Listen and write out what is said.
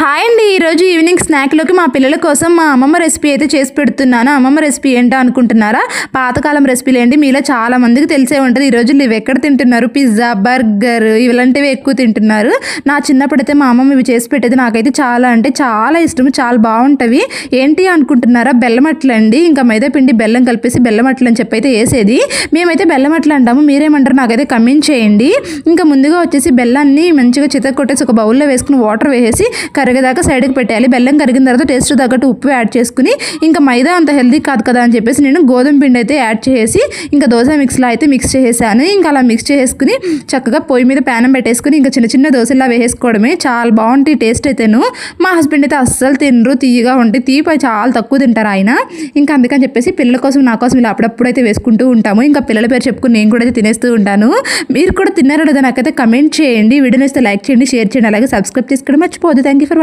Hi అండి. ఈరోజు evening స్నాక్లోకి మా పిల్లల కోసం మా అమ్మమ్మ రెసిపీ అయితే చేసి పెడుతున్నాను. అమ్మమ్మ రెసిపీ ఏంటో అనుకుంటున్నారా? పాతకాలం రెసిపీలు అండి. మీలో చాలా మందికి తెలిసే ఉంటుంది. ఈ రోజుల్లో ఇవి ఎక్కడ తింటున్నారు? పిజ్జా, బర్గర్ ఇలాంటివి ఎక్కువ తింటున్నారు. నా చిన్నప్పుడైతే మా అమ్మమ్మ ఇవి చేసి పెట్టేది నాకైతే చాలా అంటే చాలా ఇష్టం. చాలా బాగుంటవి. ఏంటి అనుకుంటున్నారా? బెల్లం అట్లు అండి. ఇంకా మైదా పిండి బెల్లం కలిపేసి బెల్లం అట్లు అని చెప్పి అయితే వేసేది. మేమైతే బెల్లం అట్లు అంటాము. మీరేమంటారు నాకైతే కమెంట్ చేయండి. ఇంకా ముందుగా వచ్చేసి బెల్లాన్ని మంచిగా చితక్కొట్టేసి ఒక బౌల్లో వేసుకుని వాటర్ వేసేసి కరిగేదాకా సైడ్కి పెట్టాలి. బెల్లం కరిగిన తర్వాత టేస్ట్ తగ్గట్టు ఉప్పు యాడ్ చేసుకుని ఇంకా మైదా అంత హెల్దీ కాదు కదా అని చెప్పేసి నేను గోధుమ పిండి అయితే యాడ్ చేసి ఇంకా దోశ మిక్స్లో అయితే మిక్స్ చేసేసాను. ఇంకా అలా మిక్స్ చేసుకుని చక్కగా పొయ్యి మీద ప్యానం పెట్టేసుకుని ఇంకా చిన్న చిన్న దోశలా వేసేసుకోవడమే. చాలా బాగుంటాయి టేస్ట్ అయితేను. మా హస్బెండ్ అయితే అస్సలు తినరు, తీయగా ఉంటాయి. తీపి చాలా తక్కువ తింటారు ఆయన. ఇంకా అందుకని చెప్పేసి పిల్లల కోసం నా కోసం ఇలా అప్పుడప్పుడు అయితే వేసుకుంటూ ఉంటాము. ఇంకా పిల్లల పేరు చెప్పుకుని నేను కూడా అయితే తినేస్తూ ఉంటాను. మీరు కూడా తిన్నారో లేదా నాకైతే కమెంట్ చేయండి. వీడియో నచ్చితే లైక్ చేయండి, షేర్ చేయండి, అలాగే సబ్స్క్రైబ్ చేసుకోవడం మర్చిపోవద్దు. Thank you for